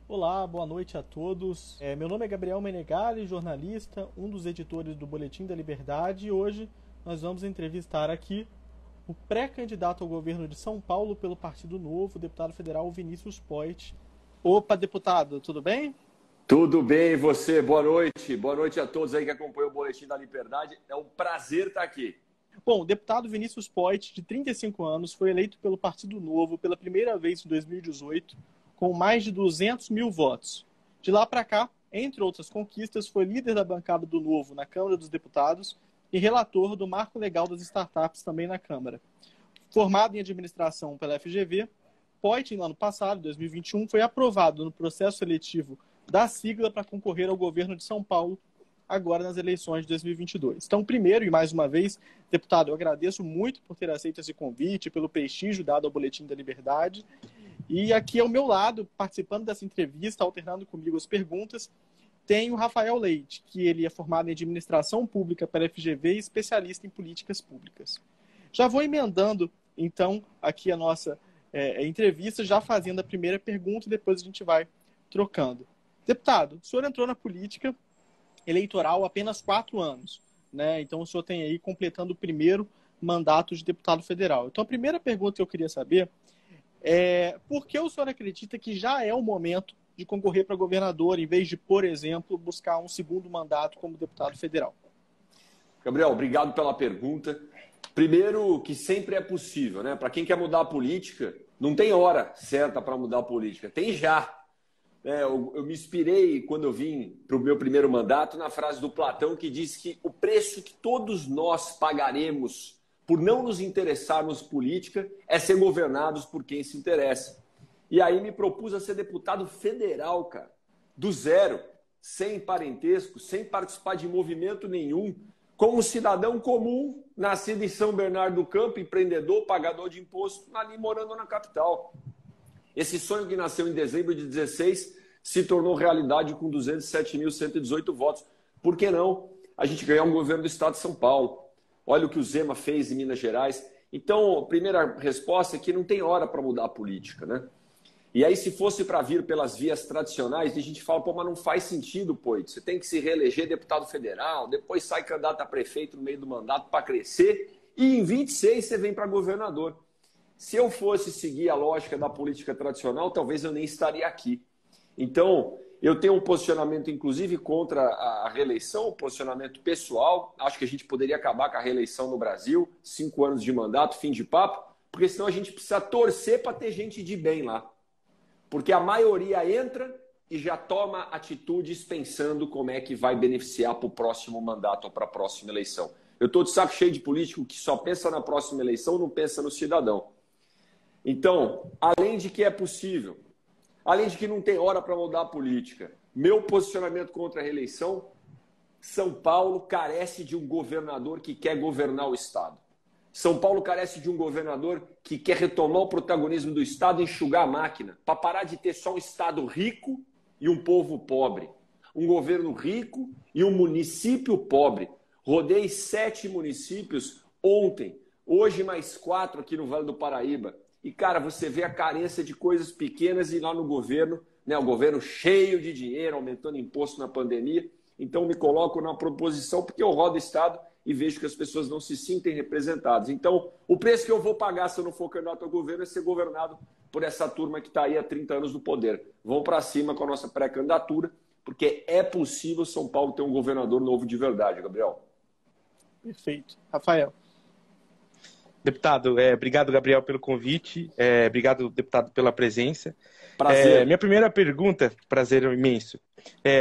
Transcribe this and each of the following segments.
Olá, boa noite a todos. Meu nome é Gabriel Menegali, jornalista, um dos editores do Boletim da Liberdade, e hoje nós vamos entrevistar aqui o pré-candidato ao governo de São Paulo pelo Partido Novo, o deputado federal Vinícius Poit. Opa, deputado, tudo bem? Tudo bem, e você? Boa noite. Boa noite a todos aí que acompanham o Boletim da Liberdade. É um prazer estar aqui. Bom, o deputado Vinícius Poit, de 35 anos, foi eleito pelo Partido Novo pela primeira vez em 2018, com mais de 200 mil votos. De lá para cá, entre outras conquistas, foi líder da bancada do Novo na Câmara dos Deputados e relator do Marco Legal das Startups também na Câmara. Formado em administração pela FGV, Poit, no ano passado, 2021, foi aprovado no processo seletivo da sigla para concorrer ao governo de São Paulo, agora nas eleições de 2022. Então, primeiro e mais uma vez, deputado, eu agradeço muito por ter aceito esse convite, pelo prestígio dado ao Boletim da Liberdade. E aqui ao meu lado, participando dessa entrevista, alternando comigo as perguntas, tem o Rafael Leite, que ele é formado em Administração Pública pela FGV e especialista em políticas públicas. Já vou emendando, então, aqui a nossa entrevista, já fazendo a primeira pergunta e depois a gente vai trocando. Deputado, o senhor entrou na política eleitoral há apenas 4 anos, né? Então o senhor tem aí completando o primeiro mandato de deputado federal. Então a primeira pergunta que eu queria saber por que o senhor acredita que já é o momento de concorrer para governador, em vez de, por exemplo, buscar um segundo mandato como deputado federal? Gabriel, obrigado pela pergunta. Primeiro, que sempre é possível, né? Para quem quer mudar a política, não tem hora certa para mudar a política, tem já. Eu me inspirei, quando eu vim para o meu primeiro mandato, na frase do Platão, que diz que o preço que todos nós pagaremos por não nos interessarmos por política é ser governados por quem se interessa. E aí me propus a ser deputado federal, cara, do zero, sem parentesco, sem participar de movimento nenhum, como um cidadão comum, nascido em São Bernardo do Campo, empreendedor, pagador de imposto, ali morando na capital. Esse sonho que nasceu em dezembro de 2016 se tornou realidade com 207.118 votos. Por que não a gente ganhar um governo do estado de São Paulo? Olha o que o Zema fez em Minas Gerais. Então, a primeira resposta é que não tem hora para mudar a política, né? E aí, se fosse para vir pelas vias tradicionais, a gente fala, mas não faz sentido, Poit. Você tem que se reeleger deputado federal, depois sai candidato a prefeito no meio do mandato para crescer, e em 26 você vem para governador. Se eu fosse seguir a lógica da política tradicional, talvez eu nem estaria aqui. Então, eu tenho um posicionamento, inclusive, contra a reeleição, um posicionamento pessoal. Acho que a gente poderia acabar com a reeleição no Brasil, 5 anos de mandato, fim de papo, porque senão a gente precisa torcer para ter gente de bem lá. Porque a maioria entra e já toma atitudes pensando como é que vai beneficiar para o próximo mandato ou para a próxima eleição. Eu estou de saco cheio de político que só pensa na próxima eleição, não pensa no cidadão. Então, além de que é possível, além de que não tem hora para mudar a política, meu posicionamento contra a reeleição, São Paulo carece de um governador que quer governar o Estado. São Paulo carece de um governador que quer retomar o protagonismo do Estado e enxugar a máquina, para parar de ter só um Estado rico e um povo pobre. Um governo rico e um município pobre. Rodei 7 municípios ontem, hoje mais 4 aqui no Vale do Paraíba. E, cara, você vê a carência de coisas pequenas e lá no governo, né, o governo cheio de dinheiro, aumentando imposto na pandemia. Então, me coloco na proposição porque eu rodo o Estado e vejo que as pessoas não se sentem representadas. Então, o preço que eu vou pagar se eu não for candidato ao governo é ser governado por essa turma que está aí há 30 anos no poder. Vão para cima com a nossa pré-candidatura, porque é possível São Paulo ter um governador novo de verdade, Gabriel. Perfeito. Rafael. Deputado, obrigado, Gabriel, pelo convite. Obrigado, deputado, pela presença. Prazer. Minha primeira pergunta, prazer imenso.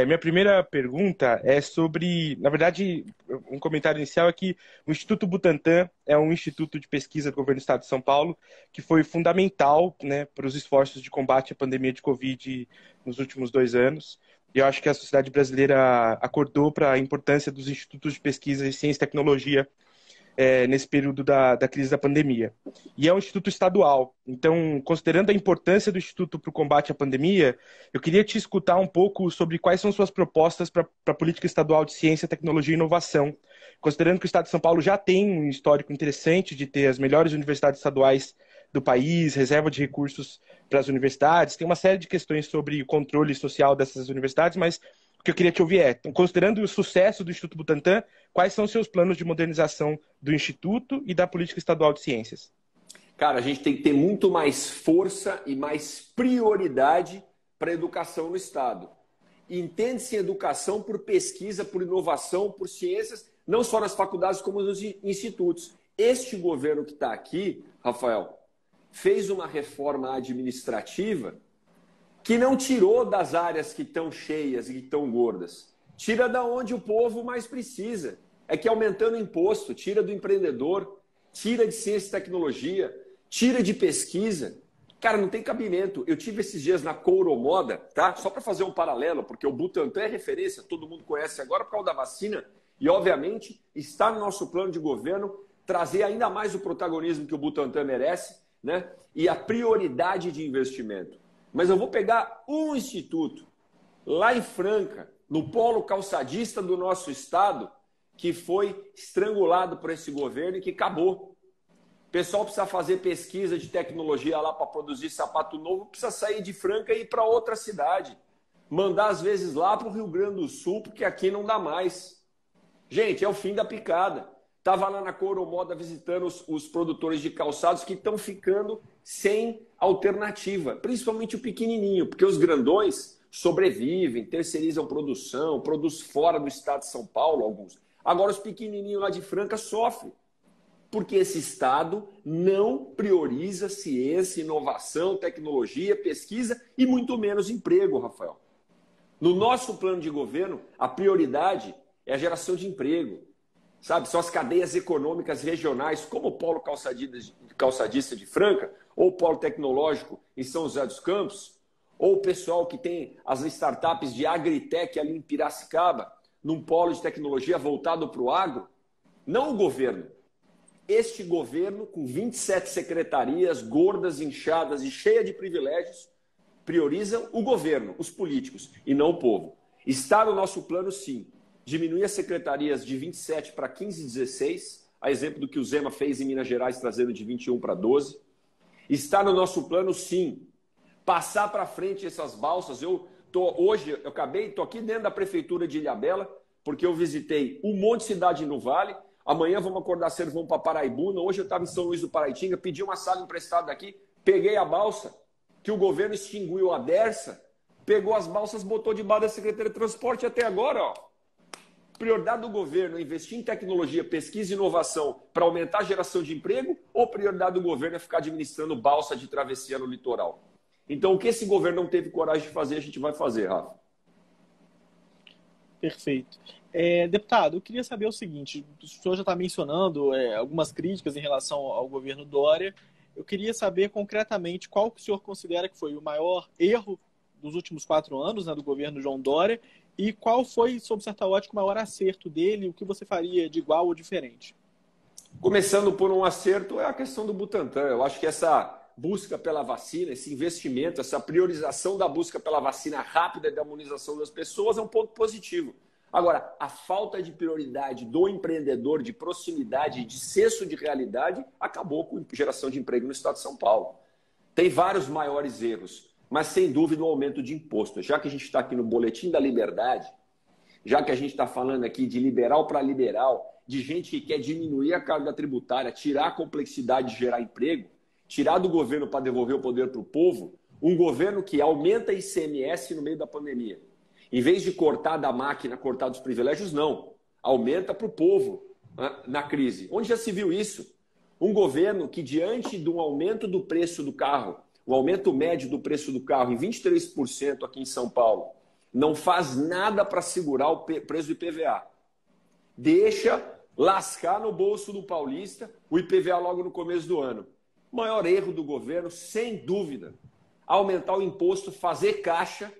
Minha primeira pergunta é sobre, na verdade, um comentário inicial é que o Instituto Butantan é um instituto de pesquisa do governo do Estado de São Paulo que foi fundamental, né, para os esforços de combate à pandemia de Covid nos últimos 2 anos. E eu acho que a sociedade brasileira acordou para a importância dos institutos de pesquisa em ciência e tecnologia nesse período da crise da pandemia. E é um instituto estadual. Então, considerando a importância do instituto para o combate à pandemia, eu queria te escutar um pouco sobre quais são suas propostas para a política estadual de ciência, tecnologia e inovação. Considerando que o Estado de São Paulo já tem um histórico interessante de ter as melhores universidades estaduais do país, reserva de recursos para as universidades, tem uma série de questões sobre o controle social dessas universidades, mas o que eu queria te ouvir é, considerando o sucesso do Instituto Butantan, quais são os seus planos de modernização do Instituto e da política estadual de ciências? Cara, a gente tem que ter muito mais força e mais prioridade para a educação no Estado. Entende-se educação por pesquisa, por inovação, por ciências, não só nas faculdades como nos institutos. Este governo que está aqui, Rafael, fez uma reforma administrativa que não tirou das áreas que estão cheias e que estão gordas. Tira da onde o povo mais precisa. É que aumentando o imposto, tira do empreendedor, tira de ciência e tecnologia, tira de pesquisa. Cara, não tem cabimento. Eu tive esses dias na Couro-Moda, tá? Só para fazer um paralelo, porque o Butantan é referência, todo mundo conhece agora por causa da vacina, e obviamente está no nosso plano de governo trazer ainda mais o protagonismo que o Butantan merece, né? E a prioridade de investimento. Mas eu vou pegar um instituto lá em Franca, no polo calçadista do nosso estado, que foi estrangulado por esse governo e que acabou. O pessoal precisa fazer pesquisa de tecnologia lá para produzir sapato novo, precisa sair de Franca e ir para outra cidade. Mandar, às vezes, lá para o Rio Grande do Sul, porque aqui não dá mais. Gente, é o fim da picada. Estava lá na Couro-Moda visitando os produtores de calçados que estão ficando sem alternativa, principalmente o pequenininho, porque os grandões sobrevivem, terceirizam produção, produz fora do estado de São Paulo, alguns. Agora os pequenininhos lá de Franca sofrem, porque esse estado não prioriza ciência, inovação, tecnologia, pesquisa e muito menos emprego, Rafael. No nosso plano de governo, a prioridade é a geração de emprego. Sabe, são as cadeias econômicas regionais, como o Polo Calçadista de Franca, ou o Polo Tecnológico em São José dos Campos, ou o pessoal que tem as startups de Agritech ali em Piracicaba, num polo de tecnologia voltado para o agro. Não o governo. Este governo, com 27 secretarias, gordas, inchadas e cheia de privilégios, priorizam o governo, os políticos, e não o povo. Está no nosso plano, sim. Diminuir as secretarias de 27 para 15 e 16, a exemplo do que o Zema fez em Minas Gerais, trazendo de 21 para 12. Está no nosso plano, sim, passar para frente essas balsas. Hoje, estou aqui dentro da prefeitura de Ilhabela, porque eu visitei um monte de cidade no Vale. Amanhã vamos acordar cedo, vamos para Paraibuna. Hoje eu estava em São Luís do Paraitinga, pedi uma sala emprestada aqui, peguei a balsa, que o governo extinguiu a Dersa, pegou as balsas, botou debaixo da Secretaria de Transporte até agora, ó. Prioridade do governo é investir em tecnologia, pesquisa e inovação para aumentar a geração de emprego, ou prioridade do governo é ficar administrando balsa de travessia no litoral? Então, o que esse governo não teve coragem de fazer, a gente vai fazer, Rafa. Perfeito. Deputado, eu queria saber o seguinte, o senhor já está mencionando algumas críticas em relação ao governo Dória. Eu queria saber concretamente qual que o senhor considera que foi o maior erro dos últimos 4 anos, né, do governo João Dória, e qual foi, sob certa ótica, o maior acerto dele, o que você faria de igual ou diferente? Começando por um acerto, é a questão do Butantan. Eu acho que essa busca pela vacina, esse investimento, essa priorização da busca pela vacina rápida e da imunização das pessoas é um ponto positivo. Agora, a falta de prioridade do empreendedor, de proximidade, de senso de realidade, acabou com a geração de emprego no estado de São Paulo. Tem vários maiores erros, mas sem dúvida o aumento de imposto. Já que a gente está aqui no Boletim da Liberdade, já que a gente está falando aqui de liberal para liberal, de gente que quer diminuir a carga tributária, tirar a complexidade de gerar emprego, tirar do governo para devolver o poder para o povo, um governo que aumenta ICMS no meio da pandemia. Em vez de cortar da máquina, cortar dos privilégios, não. Aumenta para o povo, né, na crise. Onde já se viu isso? Um governo que, diante de um aumento do preço do carro, o aumento médio do preço do carro em 23% aqui em São Paulo, não faz nada para segurar o preço do IPVA. Deixa lascar no bolso do paulista o IPVA logo no começo do ano. O maior erro do governo, sem dúvida, aumentar o imposto, fazer caixa,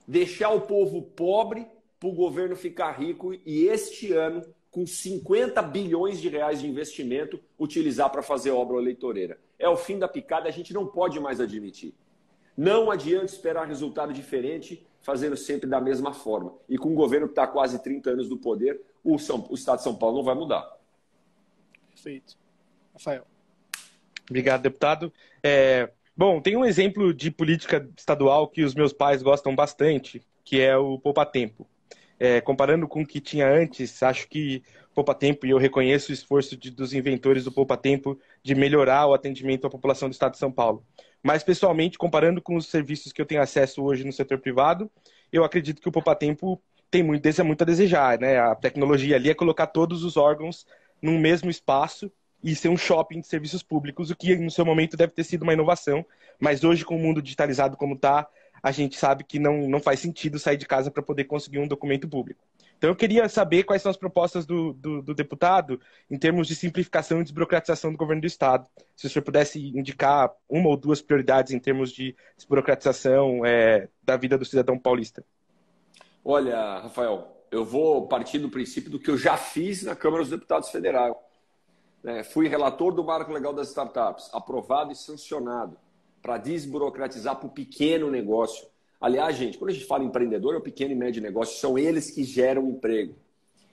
deixar o povo pobre para o governo ficar rico e este ano, com 50 bilhões de reais de investimento, utilizar para fazer obra eleitoreira. É o fim da picada, a gente não pode mais admitir. Não adianta esperar resultado diferente, fazendo sempre da mesma forma. E com um governo que está há quase 30 anos do poder, o Estado de São Paulo não vai mudar. Perfeito. Rafael. Obrigado, deputado. Bom, tem um exemplo de política estadual que os meus pais gostam bastante, que é o Poupa Tempo. Comparando com o que tinha antes, acho que Poupa Tempo, e eu reconheço o esforço dos inventores do Poupa Tempo de melhorar o atendimento à população do estado de São Paulo. Mas, pessoalmente, comparando com os serviços que eu tenho acesso hoje no setor privado, eu acredito que o Poupa Tempo deixa muito a desejar, né? A tecnologia ali é colocar todos os órgãos num mesmo espaço e ser um shopping de serviços públicos, o que no seu momento deve ter sido uma inovação, mas hoje, com o mundo digitalizado como está, a gente sabe que não faz sentido sair de casa para poder conseguir um documento público. Então, eu queria saber quais são as propostas do deputado em termos de simplificação e desburocratização do governo do Estado. Se o senhor pudesse indicar uma ou duas prioridades em termos de desburocratização da vida do cidadão paulista. Olha, Rafael, eu vou partir do princípio do que eu já fiz na Câmara dos Deputados Federal. Fui relator do Marco Legal das Startups, aprovado e sancionado para desburocratizar para o pequeno negócio. Aliás, gente, quando a gente fala empreendedor, é o pequeno e médio negócio, são eles que geram emprego.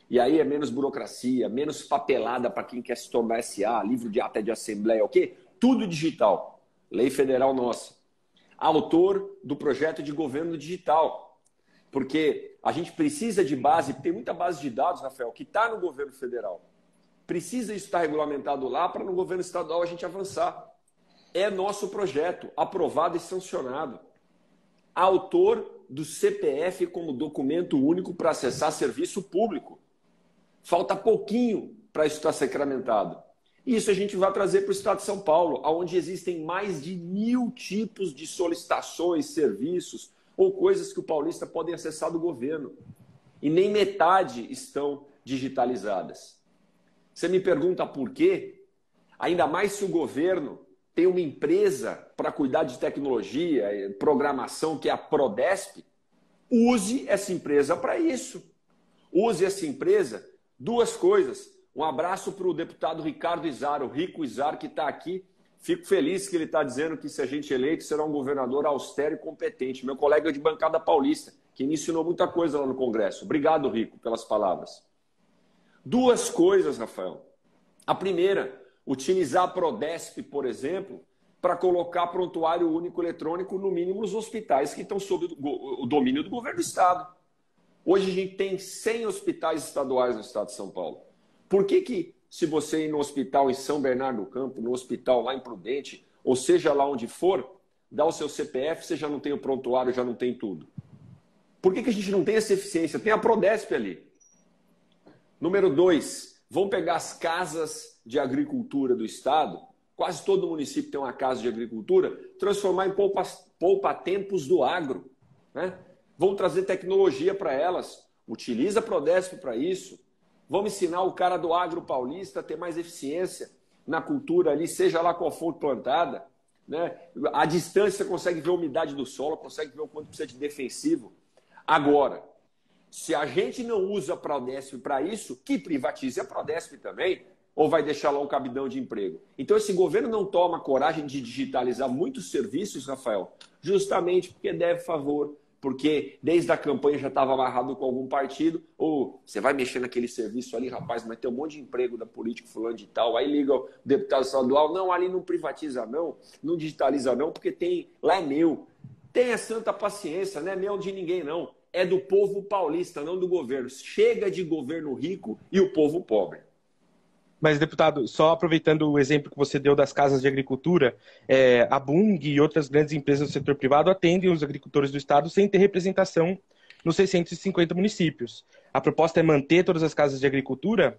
E aí é menos burocracia, menos papelada para quem quer se tornar SA, livro de ata de assembleia, o quê? Tudo digital. Lei federal nossa. Autor do projeto de governo digital. Porque a gente precisa de base, tem muita base de dados, Rafael, que está no governo federal. Precisa isso estar regulamentado lá para no governo estadual a gente avançar. É nosso projeto, aprovado e sancionado. Autor do CPF como documento único para acessar serviço público. Falta pouquinho para isso estar sacramentado. E isso a gente vai trazer para o estado de São Paulo, onde existem mais de 1.000 tipos de solicitações, serviços ou coisas que o paulista pode acessar do governo. E nem metade estão digitalizadas. Você me pergunta por quê? Ainda mais se o governo tem uma empresa para cuidar de tecnologia, programação, que é a Prodesp, use essa empresa para isso. Use essa empresa, duas coisas. Um abraço para o deputado Ricardo Izar, o Rico Izar, que está aqui. Fico feliz que ele está dizendo que, se a gente eleito, será um governador austero e competente. Meu colega de bancada paulista, que me ensinou muita coisa lá no Congresso. Obrigado, Rico, pelas palavras. Duas coisas, Rafael. A primeira, utilizar a Prodesp, por exemplo, para colocar prontuário único eletrônico, no mínimo, nos hospitais que estão sob o domínio do governo do Estado. Hoje a gente tem 100 hospitais estaduais no estado de São Paulo. Por que se você ir no hospital em São Bernardo do Campo, no hospital lá em Prudente, ou seja lá onde for, dá o seu CPF, você já não tem o prontuário, já não tem tudo? Por que a gente não tem essa eficiência? Tem a Prodesp ali. Número 2, vão pegar as casas de agricultura do Estado, quase todo município tem uma casa de agricultura, transformar em poupa-tempos do agro. Né? Vão trazer tecnologia para elas, utiliza a Prodesp para isso. Vamos ensinar o cara do agro paulista a ter mais eficiência na cultura ali, seja lá qual for plantada. Né? À distância você consegue ver a umidade do solo, consegue ver o quanto precisa de defensivo. Agora, se a gente não usa a Prodesp para isso, que privatize a Prodesp também, ou vai deixar lá um cabidão de emprego. Então, esse governo não toma coragem de digitalizar muitos serviços, Rafael, justamente porque deve favor, porque desde a campanha já estava amarrado com algum partido, ou você vai mexer naquele serviço ali, rapaz, mas tem um monte de emprego da política fulano de tal, aí liga o deputado estadual, não, ali não privatiza não digitaliza não, porque tem, lá é meu. Tenha santa paciência, não é meu de ninguém não. É do povo paulista, não do governo. Chega de governo rico e o povo pobre. Mas, deputado, só aproveitando o exemplo que você deu das casas de agricultura, a Bung e outras grandes empresas do setor privado atendem os agricultores do estado sem ter representação nos 650 municípios. A proposta é manter todas as casas de agricultura?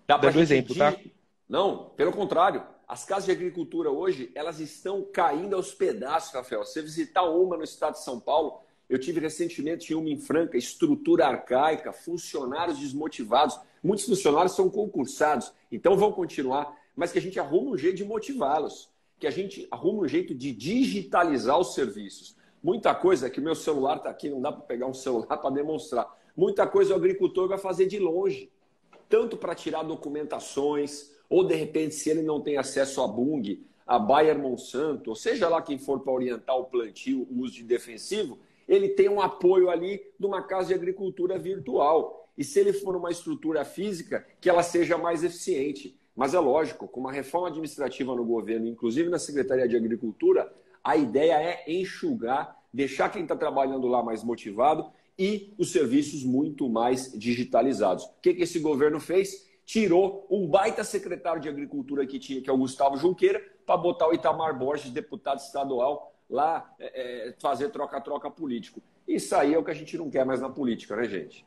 Dando exemplo, tá? Não, pelo contrário. As casas de agricultura hoje, elas estão caindo aos pedaços, Rafael. Se você visitar uma no estado de São Paulo, eu tive recentemente uma em Franca, estrutura arcaica, funcionários desmotivados. Muitos funcionários são concursados, então vão continuar, mas que a gente arruma um jeito de motivá-los, que a gente arruma um jeito de digitalizar os serviços. Muita coisa, que o meu celular está aqui, não dá para pegar um celular para demonstrar. Muita coisa o agricultor vai fazer de longe, tanto para tirar documentações, ou de repente, se ele não tem acesso a Bung, a Bayer Monsanto, ou seja lá quem for para orientar o plantio, o uso de defensivo, ele tem um apoio ali de uma casa de agricultura virtual. E se ele for uma estrutura física, que ela seja mais eficiente. Mas é lógico, com uma reforma administrativa no governo, inclusive na Secretaria de Agricultura, a ideia é enxugar, deixar quem está trabalhando lá mais motivado e os serviços muito mais digitalizados. O que esse governo fez? Tirou um baita secretário de Agricultura que tinha, que é o Gustavo Junqueira, para botar o Itamar Borges, deputado estadual, lá fazer troca-troca político. Isso aí é o que a gente não quer mais na política, né, gente?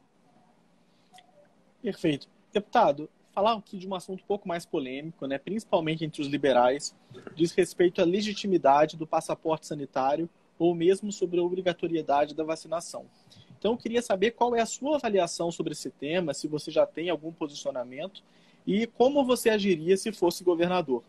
Perfeito. Deputado, falar aqui de um assunto um pouco mais polêmico, né, principalmente entre os liberais, diz respeito à legitimidade do passaporte sanitário ou mesmo sobre a obrigatoriedade da vacinação. Então, eu queria saber qual é a sua avaliação sobre esse tema, se você já tem algum posicionamento e como você agiria se fosse governador.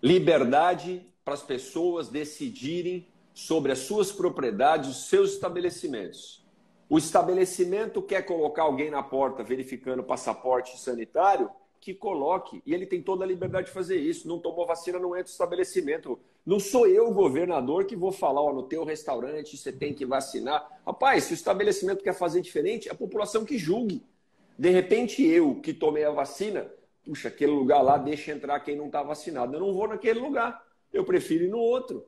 Liberdade para as pessoas decidirem sobre as suas propriedades, os seus estabelecimentos. O estabelecimento quer colocar alguém na porta verificando passaporte sanitário, que coloque. E ele tem toda a liberdade de fazer isso. Não tomou vacina, não entra no estabelecimento. Não sou eu, o governador, que vou falar, ó, no teu restaurante você tem que vacinar. Rapaz, se o estabelecimento quer fazer diferente, é a população que julgue. De repente, eu, que tomei a vacina, puxa, aquele lugar lá deixa entrar quem não está vacinado. Eu não vou naquele lugar. Eu prefiro ir no outro.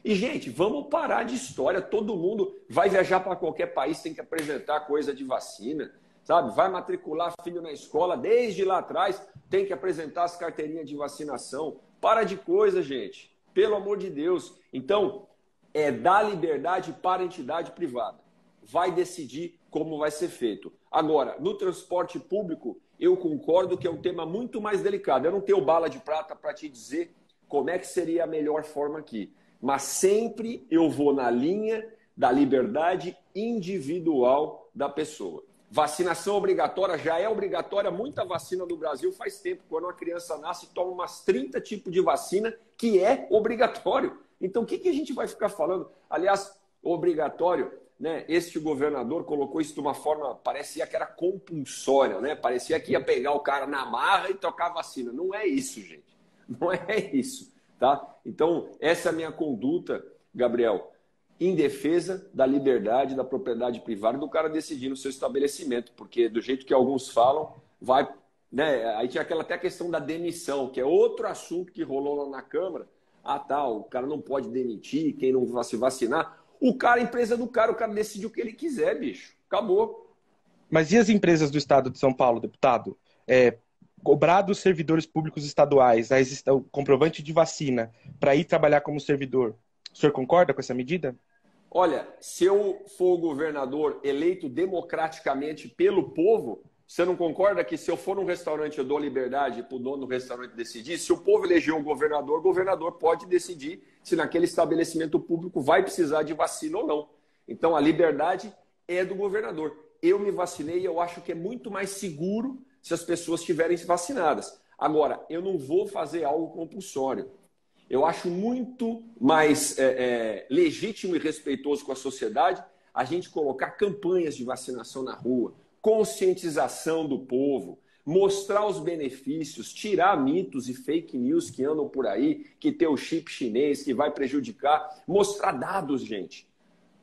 E, gente, vamos parar de história. Todo mundo vai viajar para qualquer país, tem que apresentar coisa de vacina, sabe? Vai matricular filho na escola, desde lá atrás, tem que apresentar as carteirinhas de vacinação. Para de coisa, gente. Pelo amor de Deus. Então, é dar liberdade para a entidade privada. Vai decidir como vai ser feito. Agora, no transporte público, eu concordo que é um tema muito mais delicado. Eu não tenho bala de prata para te dizer como é que seria a melhor forma aqui. Mas sempre eu vou na linha da liberdade individual da pessoa. Vacinação obrigatória, já é obrigatória, muita vacina do Brasil faz tempo. Quando uma criança nasce, toma umas 30 tipos de vacina que é obrigatório. Então, o que a gente vai ficar falando? Aliás, obrigatório, né? Este governador colocou isso de uma forma, parecia que era compulsória, né? Parecia que ia pegar o cara na marra e tocar a vacina. Não é isso, gente. Não é isso, tá? Então, essa é a minha conduta, Gabriel, em defesa da liberdade, da propriedade privada, do cara decidir no seu estabelecimento, porque do jeito que alguns falam, vai, né? Aí tinha até a questão da demissão, que é outro assunto que rolou lá na Câmara. Ah, tá, o cara não pode demitir, quem não vai se vacinar. O cara, a empresa do cara, o cara decide o que ele quiser, bicho. Acabou. Mas e as empresas do Estado de São Paulo, deputado? Cobrar dos servidores públicos estaduais o comprovante de vacina para ir trabalhar como servidor. O senhor concorda com essa medida? Olha, se eu for o governador eleito democraticamente pelo povo, você não concorda que se eu for num restaurante eu dou liberdade para o dono do restaurante decidir? Se o povo elegeu um governador, o governador pode decidir se naquele estabelecimento público vai precisar de vacina ou não. Então a liberdade é do governador. Eu me vacinei e eu acho que é muito mais seguro se as pessoas estiverem vacinadas. Agora, eu não vou fazer algo compulsório. Eu acho muito mais legítimo e respeitoso com a sociedade a gente colocar campanhas de vacinação na rua, conscientização do povo, mostrar os benefícios, tirar mitos e fake news que andam por aí, que tem o chip chinês, que vai prejudicar, mostrar dados, gente.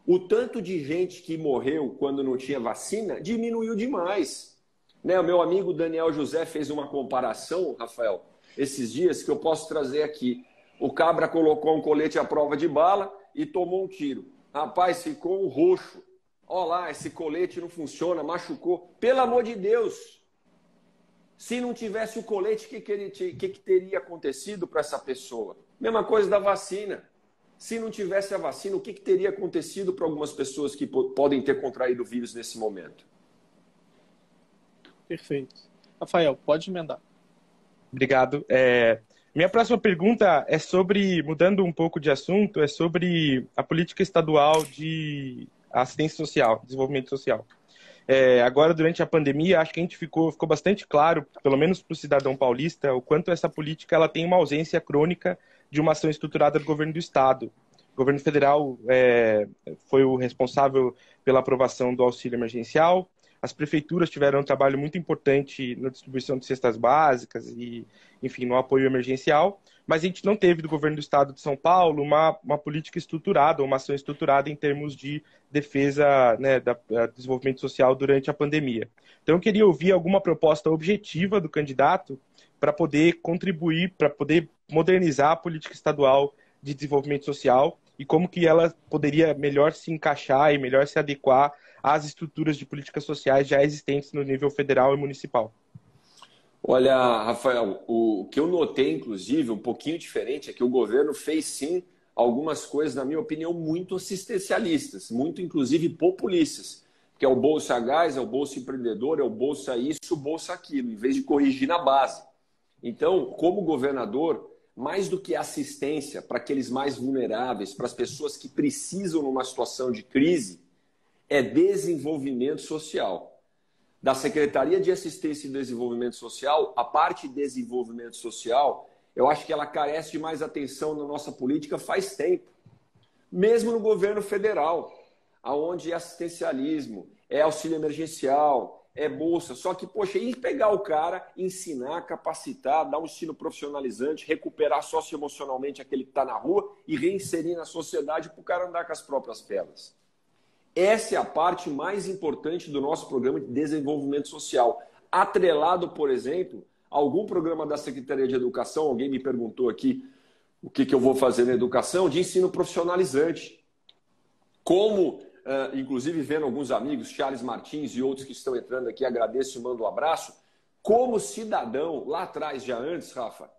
O tanto de gente que morreu quando não tinha vacina diminuiu demais. Né? O meu amigo Daniel José fez uma comparação, Rafael, esses dias, que eu posso trazer aqui. O cabra colocou um colete à prova de bala e tomou um tiro. Rapaz, ficou um roxo. Olha lá, esse colete não funciona, machucou. Pelo amor de Deus! Se não tivesse o colete, o que teria acontecido para essa pessoa? Mesma coisa da vacina. Se não tivesse a vacina, o que teria acontecido para algumas pessoas que podem ter contraído o vírus nesse momento? Perfeito. Rafael, pode emendar. Obrigado. Minha próxima pergunta é sobre, mudando um pouco de assunto, é sobre a política estadual de assistência social, desenvolvimento social. Agora, durante a pandemia, acho que a gente ficou bastante claro, pelo menos para o cidadão paulista, o quanto essa política ela tem uma ausência crônica de uma ação estruturada do governo do Estado. O governo federal foi o responsável pela aprovação do auxílio emergencial. As prefeituras tiveram um trabalho muito importante na distribuição de cestas básicas e, enfim, no apoio emergencial, mas a gente não teve do governo do Estado de São Paulo uma política estruturada, uma ação estruturada em termos de defesa, né, do desenvolvimento social durante a pandemia. Então, eu queria ouvir alguma proposta objetiva do candidato para poder contribuir, para poder modernizar a política estadual de desenvolvimento social e como que ela poderia melhor se encaixar e melhor se adequar às estruturas de políticas sociais já existentes no nível federal e municipal. Olha, Rafael, o que eu notei, inclusive, um pouquinho diferente, é que o governo fez, sim, algumas coisas, na minha opinião, muito assistencialistas, muito, inclusive, populistas, que é o Bolsa Gás, é o Bolsa Empreendedor, é o Bolsa isso, o Bolsa aquilo, em vez de corrigir na base. Então, como governador, mais do que assistência para aqueles mais vulneráveis, para as pessoas que precisam numa situação de crise, é desenvolvimento social. Da Secretaria de Assistência e Desenvolvimento Social, a parte de desenvolvimento social, eu acho que ela carece de mais atenção na nossa política faz tempo. Mesmo no governo federal, onde é assistencialismo, é auxílio emergencial, é bolsa. Só que, poxa, e pegar o cara, ensinar, capacitar, dar um ensino profissionalizante, recuperar socioemocionalmente aquele que está na rua e reinserir na sociedade para o cara andar com as próprias pernas. Essa é a parte mais importante do nosso programa de desenvolvimento social. Atrelado, por exemplo, a algum programa da Secretaria de Educação, alguém me perguntou aqui o que eu vou fazer na educação, de ensino profissionalizante. Como, inclusive vendo alguns amigos, Charles Martins e outros que estão entrando aqui, agradeço e mando um abraço. Como cidadão, lá atrás, já antes, Rafa,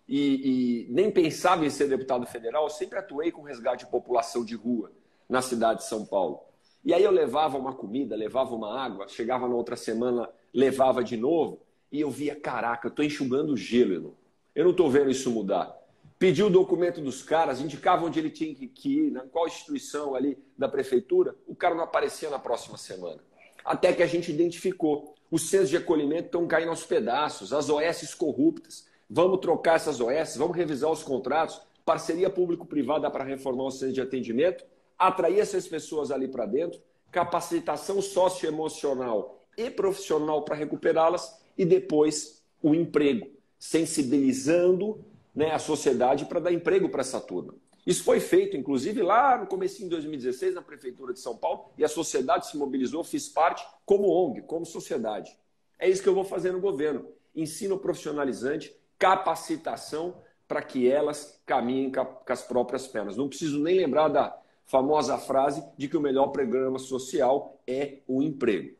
e nem pensava em ser deputado federal, eu sempre atuei com resgate de população de rua na cidade de São Paulo. E aí eu levava uma comida, levava uma água, chegava na outra semana, levava de novo, e eu via, caraca, eu estou enxugando gelo, irmão. Eu não estou vendo isso mudar. Pedi o documento dos caras, indicava onde ele tinha que ir, qual instituição ali da prefeitura, o cara não aparecia na próxima semana. Até que a gente identificou. Os centros de acolhimento estão caindo aos pedaços, as OS corruptas. Vamos trocar essas OS, vamos revisar os contratos, parceria público-privada para reformar os centros de atendimento, atrair essas pessoas ali para dentro, capacitação socioemocional e profissional para recuperá-las e depois o emprego, sensibilizando, a sociedade para dar emprego para essa turma. Isso foi feito, inclusive, lá no comecinho de 2016, na Prefeitura de São Paulo, e a sociedade se mobilizou, fiz parte como ONG, como sociedade. É isso que eu vou fazer no governo. Ensino profissionalizante, capacitação para que elas caminhem com as próprias pernas. Não preciso nem lembrar da famosa frase de que o melhor programa social é o emprego.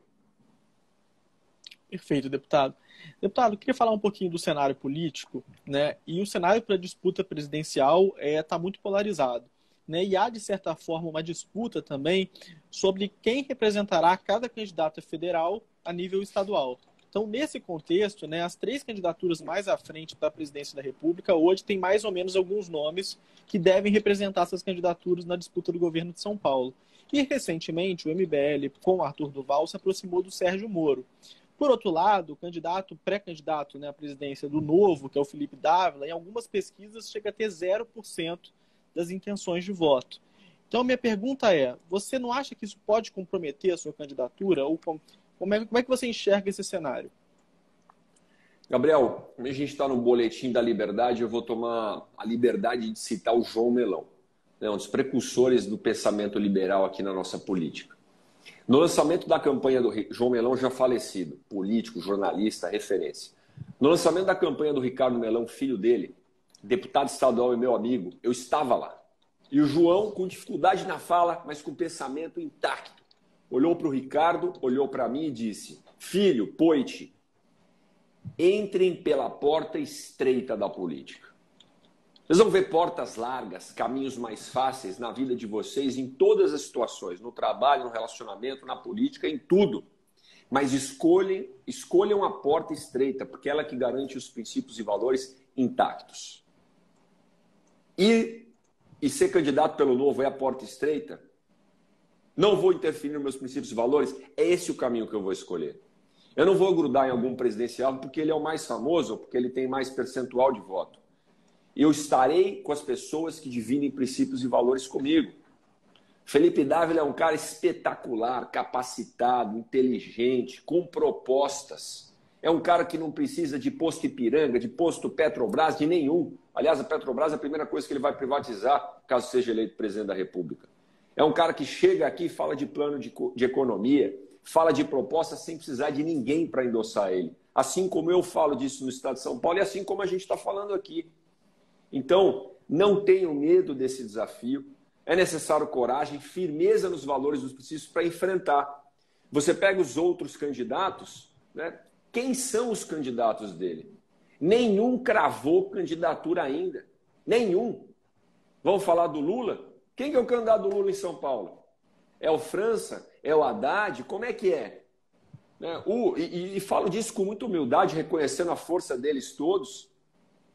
Perfeito, deputado. Deputado, eu queria falar um pouquinho do cenário político, E o cenário para a disputa presidencial está muito polarizado, E há, de certa forma, uma disputa também sobre quem representará cada candidato federal a nível estadual. Então, nesse contexto, as 3 candidaturas mais à frente para a presidência da República hoje têm mais ou menos alguns nomes que devem representar essas candidaturas na disputa do governo de São Paulo. E, recentemente, o MBL, com o Arthur Duval, se aproximou do Sérgio Moro. Por outro lado, o pré-candidato à presidência do Novo, que é o Felipe Dávila, em algumas pesquisas chega a ter 0% das intenções de voto. Então, minha pergunta é, você não acha que isso pode comprometer a sua candidatura? Ou como é que você enxerga esse cenário? Gabriel, como a gente está no Boletim da Liberdade, eu vou tomar a liberdade de citar o João Melão, um dos precursores do pensamento liberal aqui na nossa política. No lançamento da campanha do João Melão, já falecido, político, jornalista, referência. No lançamento da campanha do Ricardo Melão, filho dele, deputado estadual e meu amigo, eu estava lá. E o João, com dificuldade na fala, mas com pensamento intacto, olhou para o Ricardo, olhou para mim e disse: filho, poite, entrem pela porta estreita da política. Vocês vão ver portas largas, caminhos mais fáceis na vida de vocês em todas as situações, no trabalho, no relacionamento, na política, em tudo. Mas escolham a porta estreita, porque ela que garante os princípios e valores intactos. E ser candidato pelo Novo é a porta estreita? Não vou interferir nos meus princípios e valores? É esse o caminho que eu vou escolher. Eu não vou grudar em algum presidencial porque ele é o mais famoso ou porque ele tem mais percentual de voto. Eu estarei com as pessoas que dividem princípios e valores comigo. Felipe Dávila é um cara espetacular, capacitado, inteligente, com propostas. É um cara que não precisa de posto Ipiranga, de posto Petrobras, de nenhum. Aliás, a Petrobras é a primeira coisa que ele vai privatizar, caso seja eleito presidente da República. É um cara que chega aqui e fala de plano de economia, fala de propostas sem precisar de ninguém para endossar ele. assim como eu falo disso no estado de São Paulo e assim como a gente está falando aqui. Então, não tenham medo desse desafio. É necessário coragem, firmeza nos valores dos princípios para enfrentar. Você pega os outros candidatos, né? Quem são os candidatos dele? Nenhum cravou candidatura ainda. Nenhum. Vamos falar do Lula? Quem que é o candidato do Lula em São Paulo? É o França? É o Haddad? Como é que é? Né? E falo disso com muita humildade, reconhecendo a força deles todos.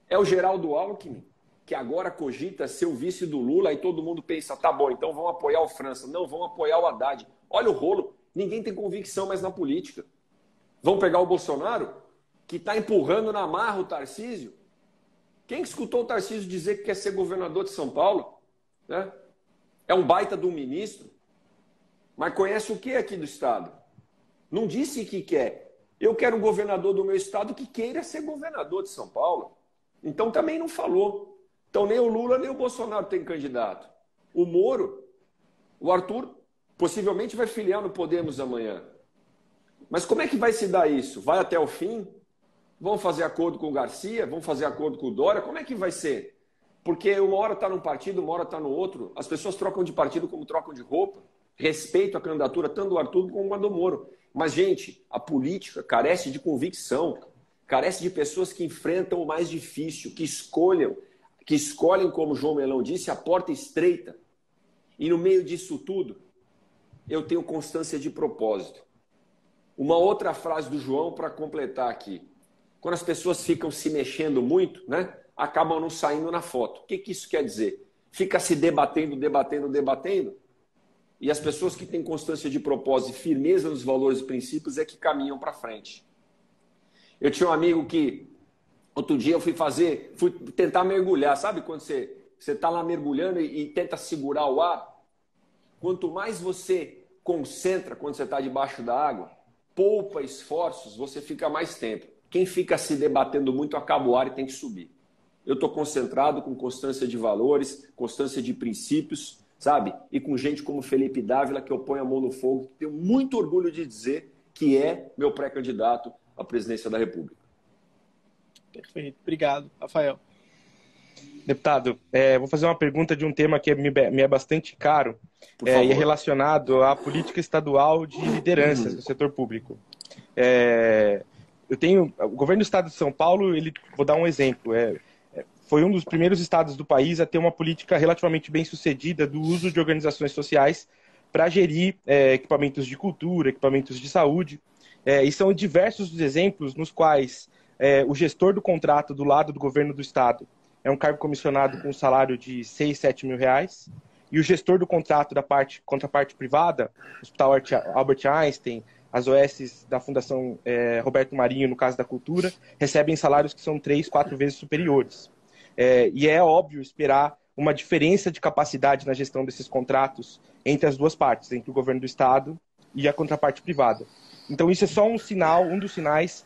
É o Geraldo Alckmin, que agora cogita ser o vice do Lula, aí todo mundo pensa, tá bom, então vão apoiar o França. Não, vão apoiar o Haddad. Olha o rolo, ninguém tem convicção mais na política. Vão pegar o Bolsonaro, que está empurrando na marra o Tarcísio. Quem escutou o Tarcísio dizer que quer ser governador de São Paulo? Né? É um baita de um ministro, mas conhece o que aqui do estado? Não disse que quer. Eu quero um governador do meu estado que queira ser governador de São Paulo. Então também não falou. Então nem o Lula nem o Bolsonaro tem candidato. O Moro, o Arthur, possivelmente vai filiar no Podemos amanhã. Mas como é que vai se dar isso? Vai até o fim? Vão fazer acordo com o Garcia? Vão fazer acordo com o Dória? Como é que vai ser? Porque uma hora está num partido, uma hora está no outro. As pessoas trocam de partido como trocam de roupa. Respeito a candidatura tanto do Arthur como a do Moro. Mas, gente, a política carece de convicção, carece de pessoas que enfrentam o mais difícil, que escolhem, como João Melão disse, a porta estreita. E no meio disso tudo, eu tenho constância de propósito. Uma outra frase do João para completar aqui. Quando as pessoas ficam se mexendo muito, né, acabam não saindo na foto. O que isso quer dizer? Fica se debatendo, e as pessoas que têm constância de propósito e firmeza nos valores e princípios é que caminham para frente. Eu tinha um amigo que, outro dia eu fui tentar mergulhar. Sabe quando você está lá mergulhando e tenta segurar o ar? Quanto mais você concentra quando você está debaixo da água, poupa esforços, você fica mais tempo. Quem fica se debatendo muito acaba o ar e tem que subir. Eu estou concentrado com constância de valores, constância de princípios, sabe? E com gente como Felipe Dávila, que eu ponho a mão no fogo, que tenho muito orgulho de dizer que é meu pré-candidato à presidência da República. Perfeito. Obrigado, Rafael. Deputado, vou fazer uma pergunta de um tema que me é bastante caro e é relacionado à política estadual de lideranças do setor público. O governo do estado de São Paulo, vou dar um exemplo, foi um dos primeiros estados do país a ter uma política relativamente bem sucedida do uso de organizações sociais para gerir equipamentos de cultura, equipamentos de saúde, e são diversos os exemplos nos quais o gestor do contrato do lado do governo do estado é um cargo comissionado com um salário de 6, 7 mil reais, e o gestor do contrato da contraparte privada, Hospital Albert Einstein, as OS da Fundação Roberto Marinho, no caso da cultura, recebem salários que são 3, 4 vezes superiores. E é óbvio esperar uma diferença de capacidade na gestão desses contratos entre as duas partes, entre o governo do estado e a contraparte privada. Então isso é só um dos sinais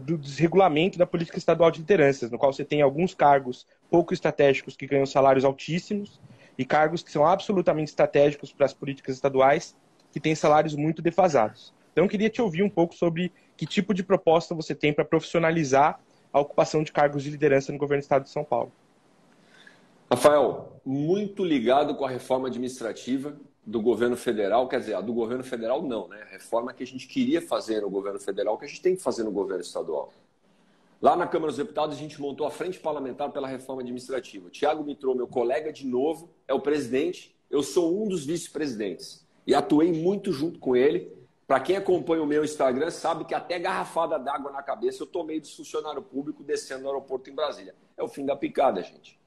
do desregulamento da política estadual de lideranças, no qual você tem alguns cargos pouco estratégicos que ganham salários altíssimos e cargos que são absolutamente estratégicos para as políticas estaduais que têm salários muito defasados. Então eu queria te ouvir um pouco sobre que tipo de proposta você tem para profissionalizar a ocupação de cargos de liderança no governo do estado de São Paulo. Rafael, muito ligado com a reforma administrativa do governo federal, quer dizer, a do governo federal não, né? A reforma que a gente queria fazer no governo federal, que a gente tem que fazer no governo estadual. Lá na Câmara dos Deputados, a gente montou a Frente Parlamentar pela Reforma Administrativa. O Thiago Mitrô, meu colega de novo, é o presidente, eu sou um dos vice-presidentes. E atuei muito junto com ele. Para quem acompanha o meu Instagram, sabe que até garrafada d'água na cabeça eu tomei de funcionário público descendo no aeroporto em Brasília. É o fim da picada, gente.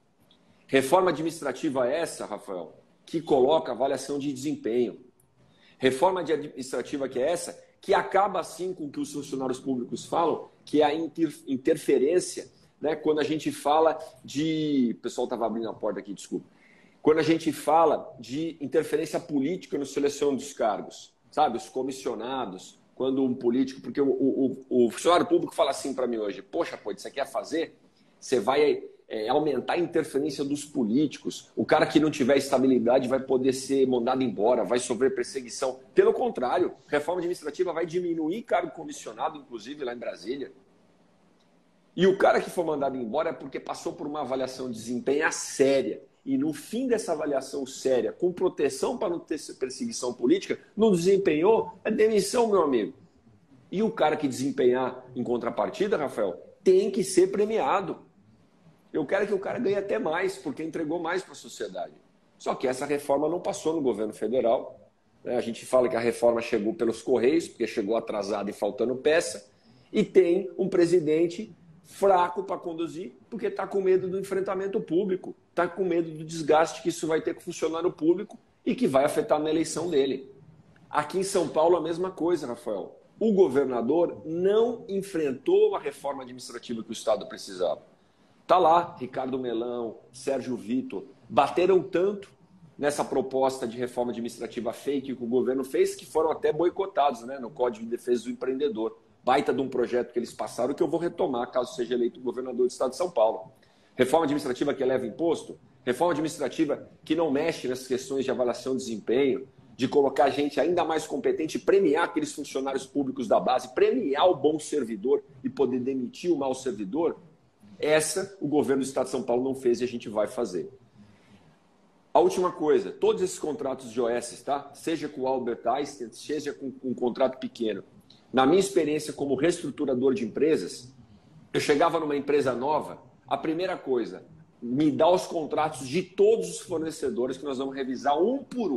Reforma administrativa essa, Rafael, que coloca avaliação de desempenho. Reforma administrativa que é essa, que acaba assim com o que os funcionários públicos falam, que é a interferência, né, quando a gente fala de... O pessoal estava abrindo a porta aqui, desculpa. Quando a gente fala de interferência política no seleção dos cargos, sabe? Os comissionados, quando um político... Porque o funcionário público fala assim para mim hoje, poxa, pô, você quer fazer? Você vai aumentar a interferência dos políticos. O cara que não tiver estabilidade vai poder ser mandado embora, vai sofrer perseguição. Pelo contrário, reforma administrativa vai diminuir cargo comissionado, inclusive lá em Brasília. E o cara que for mandado embora é porque passou por uma avaliação de desempenho séria. E no fim dessa avaliação séria, com proteção para não ter perseguição política, não desempenhou, é demissão, meu amigo. E o cara que desempenhar em contrapartida, Rafael, tem que ser premiado. Eu quero que o cara ganhe até mais, porque entregou mais para a sociedade. Só que essa reforma não passou no governo federal. A gente fala que a reforma chegou pelos Correios, porque chegou atrasada e faltando peça. E tem um presidente fraco para conduzir, porque está com medo do enfrentamento público, está com medo do desgaste que isso vai ter com o funcionário público e que vai afetar na eleição dele. Aqui em São Paulo, a mesma coisa, Rafael. O governador não enfrentou a reforma administrativa que o Estado precisava. Está lá, Ricardo Melão, Sérgio Vitor, bateram tanto nessa proposta de reforma administrativa fake que o governo fez, que foram até boicotados, né, no Código de Defesa do Empreendedor. Baita de um projeto que eles passaram, que eu vou retomar caso seja eleito governador do Estado de São Paulo. Reforma administrativa que eleva imposto, reforma administrativa que não mexe nessas questões de avaliação de desempenho, de colocar gente ainda mais competente, premiar aqueles funcionários públicos da base, premiar o bom servidor e poder demitir o mau servidor. Essa o governo do Estado de São Paulo não fez e a gente vai fazer. A última coisa, todos esses contratos de OS, tá? Seja com o Albert Einstein, seja com um contrato pequeno. Na minha experiência como reestruturador de empresas, eu chegava numa empresa nova, a primeira coisa, me dá os contratos de todos os fornecedores que nós vamos revisar um por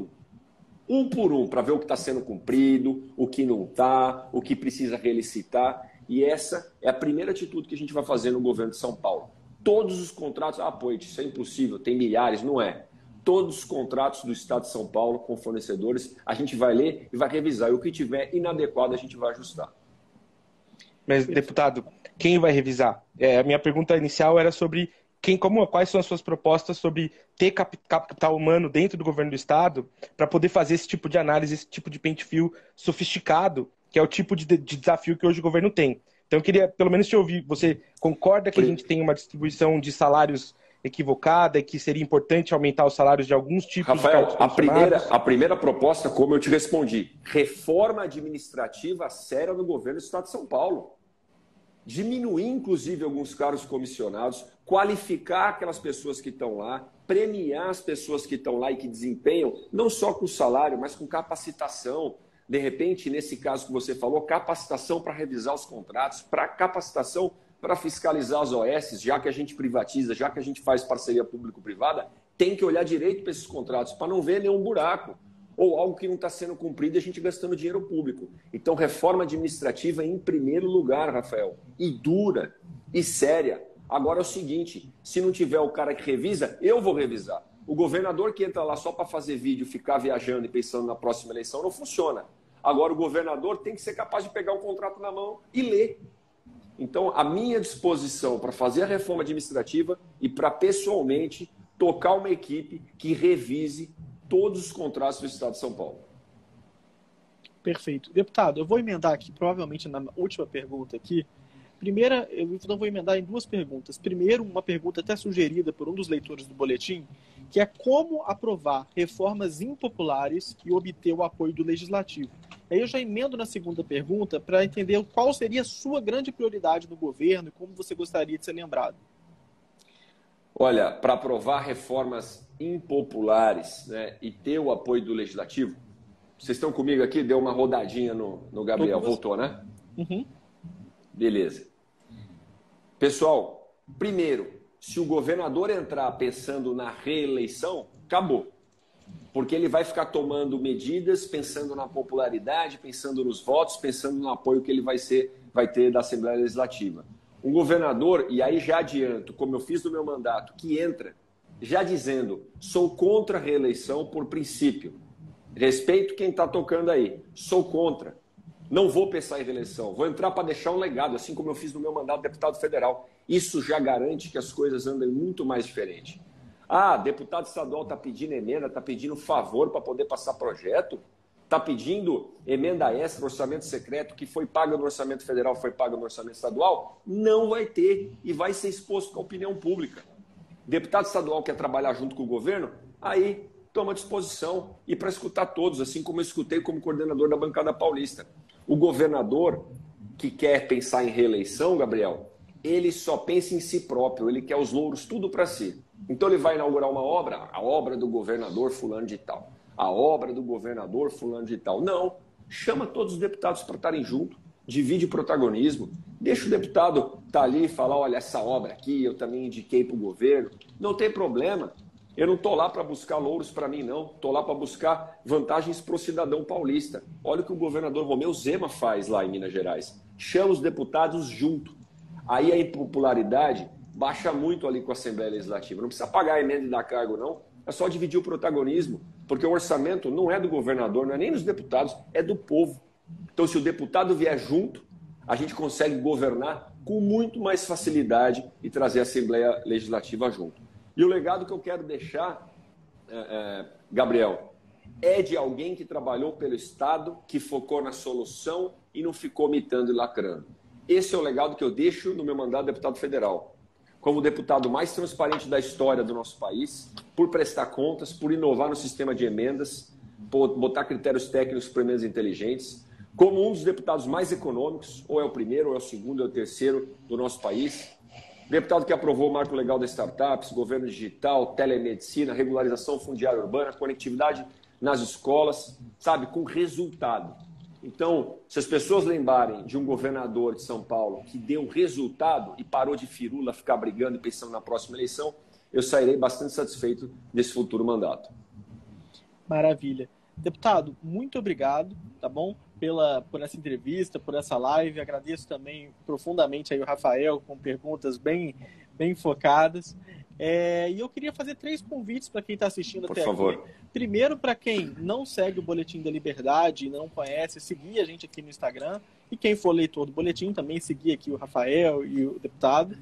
um, para ver o que está sendo cumprido, o que não está, o que precisa relicitar. E essa é a primeira atitude que a gente vai fazer no governo de São Paulo. Todos os contratos, Poit, isso é impossível, tem milhares, não é. Todos os contratos do Estado de São Paulo com fornecedores, a gente vai ler e vai revisar. E o que tiver inadequado, a gente vai ajustar. Mas, deputado, quem vai revisar? A minha pergunta inicial era sobre quais são as suas propostas sobre ter capital humano dentro do governo do Estado para poder fazer esse tipo de análise, esse tipo de pente fio sofisticado, que é o tipo de desafio que hoje o governo tem. Então, eu queria pelo menos te ouvir. Você concorda que a gente tem uma distribuição de salários equivocada e que seria importante aumentar os salários de alguns tipos de cargos comissionados? A primeira proposta, como eu te respondi, reforma administrativa séria no governo do Estado de São Paulo. Diminuir, inclusive, alguns cargos comissionados, qualificar aquelas pessoas que estão lá, premiar as pessoas que estão lá e que desempenham, não só com salário, mas com capacitação. De repente, nesse caso que você falou, capacitação para revisar os contratos, para capacitação para fiscalizar as OS, já que a gente privatiza, já que a gente faz parceria público-privada, tem que olhar direito para esses contratos, para não ver nenhum buraco ou algo que não está sendo cumprido e a gente gastando dinheiro público. Então, reforma administrativa em primeiro lugar, Rafael, e dura, e séria. Agora é o seguinte, se não tiver o cara que revisa, eu vou revisar. O governador que entra lá só para fazer vídeo, ficar viajando e pensando na próxima eleição, não funciona. Agora, o governador tem que ser capaz de pegar o contrato na mão e ler. Então, a minha disposição para fazer a reforma administrativa e para, pessoalmente, tocar uma equipe que revise todos os contratos do Estado de São Paulo. Perfeito. Deputado, eu vou emendar aqui, provavelmente na última pergunta aqui. Primeira, eu então vou emendar em duas perguntas. Primeiro, uma pergunta até sugerida por um dos leitores do boletim, que é como aprovar reformas impopulares e obter o apoio do Legislativo. Aí eu já emendo na segunda pergunta para entender qual seria a sua grande prioridade no governo e como você gostaria de ser lembrado. Olha, para aprovar reformas impopulares, né, e ter o apoio do Legislativo, vocês estão comigo aqui? Deu uma rodadinha no Gabriel, voltou, né? Uhum. Beleza. Pessoal, primeiro, se o governador entrar pensando na reeleição, acabou. Porque ele vai ficar tomando medidas, pensando na popularidade, pensando nos votos, pensando no apoio que ele vai ter da Assembleia Legislativa. Um governador, e aí já adianto, como eu fiz no meu mandato, que entra já dizendo, sou contra a reeleição por princípio. Respeito quem está tocando aí. Sou contra. Não vou pensar em reeleição. Vou entrar para deixar um legado, assim como eu fiz no meu mandato de deputado federal. Isso já garante que as coisas andem muito mais diferente. Deputado estadual está pedindo emenda, está pedindo favor para poder passar projeto, está pedindo emenda extra, orçamento secreto, que foi pago no orçamento federal, foi pago no orçamento estadual, não vai ter e vai ser exposto à opinião pública. Deputado estadual quer trabalhar junto com o governo, aí toma disposição e para escutar todos, assim como eu escutei como coordenador da bancada paulista. O governador que quer pensar em reeleição, Gabriel, ele só pensa em si próprio, ele quer os louros tudo para si. Então ele vai inaugurar uma obra, a obra do governador fulano de tal, a obra do governador fulano de tal. Não, chama todos os deputados para estarem juntos, divide o protagonismo, deixa o deputado estar ali e falar, olha, essa obra aqui eu também indiquei para o governo, não tem problema. Eu não estou lá para buscar louros para mim, não. Estou lá para buscar vantagens para o cidadão paulista. Olha o que o governador Romeu Zema faz lá em Minas Gerais. Chama os deputados junto. Aí a impopularidade baixa muito ali com a Assembleia Legislativa. Não precisa pagar a emenda e dar cargo, não. É só dividir o protagonismo. Porque o orçamento não é do governador, não é nem dos deputados, é do povo. Então, se o deputado vier junto, a gente consegue governar com muito mais facilidade e trazer a Assembleia Legislativa junto. E o legado que eu quero deixar, Gabriel, é de alguém que trabalhou pelo Estado, que focou na solução e não ficou mitando e lacrando. Esse é o legado que eu deixo no meu mandato de deputado federal. Como o deputado mais transparente da história do nosso país, por prestar contas, por inovar no sistema de emendas, por botar critérios técnicos para emendas inteligentes, como um dos deputados mais econômicos, ou é o primeiro, ou é o segundo, ou é o terceiro do nosso país. Deputado que aprovou o marco legal das startups, governo digital, telemedicina, regularização fundiária urbana, conectividade nas escolas, sabe, com resultado. Então, se as pessoas lembrarem de um governador de São Paulo que deu resultado e parou de firula, ficar brigando e pensando na próxima eleição, eu sairei bastante satisfeito desse futuro mandato. Maravilha. Deputado, muito obrigado, tá bom? Por essa entrevista, por essa live. Agradeço também profundamente aí o Rafael com perguntas bem focadas. E eu queria fazer 3 convites para quem está assistindo por até favor. aqui. Primeiro, para quem não segue o Boletim da Liberdade e não conhece, seguir a gente aqui no Instagram. E quem for leitor do Boletim, também seguir aqui o Rafael e o deputado.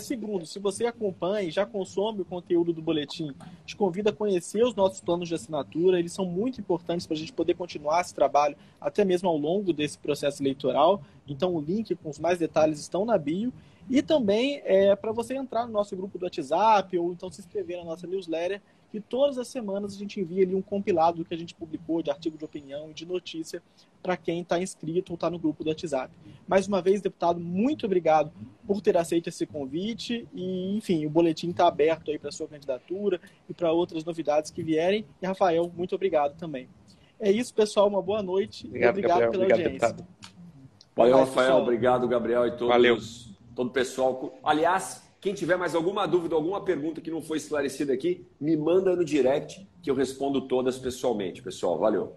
Segundo, se você acompanha e já consome o conteúdo do Boletim, te convido a conhecer os nossos planos de assinatura. Eles são muito importantes para a gente poder continuar esse trabalho até mesmo ao longo desse processo eleitoral. Então o link com os mais detalhes estão na bio. E também para você entrar no nosso grupo do WhatsApp ou então se inscrever na nossa newsletter, que todas as semanas a gente envia ali um compilado do que a gente publicou de artigo de opinião e de notícia para quem está inscrito ou está no grupo do WhatsApp. Mais uma vez, deputado, muito obrigado por ter aceito esse convite e, enfim, o boletim está aberto aí para a sua candidatura e para outras novidades que vierem. E, Rafael, muito obrigado também. É isso, pessoal. Uma boa noite. Obrigado, e obrigado Gabriel. pela Obrigado, audiência. deputado. Valeu, Mais, Rafael. pessoal. Obrigado, Gabriel, e Valeu. todo o pessoal. Aliás, quem tiver mais alguma dúvida, alguma pergunta que não foi esclarecida aqui, me manda no direct que eu respondo todas pessoalmente, pessoal. Valeu.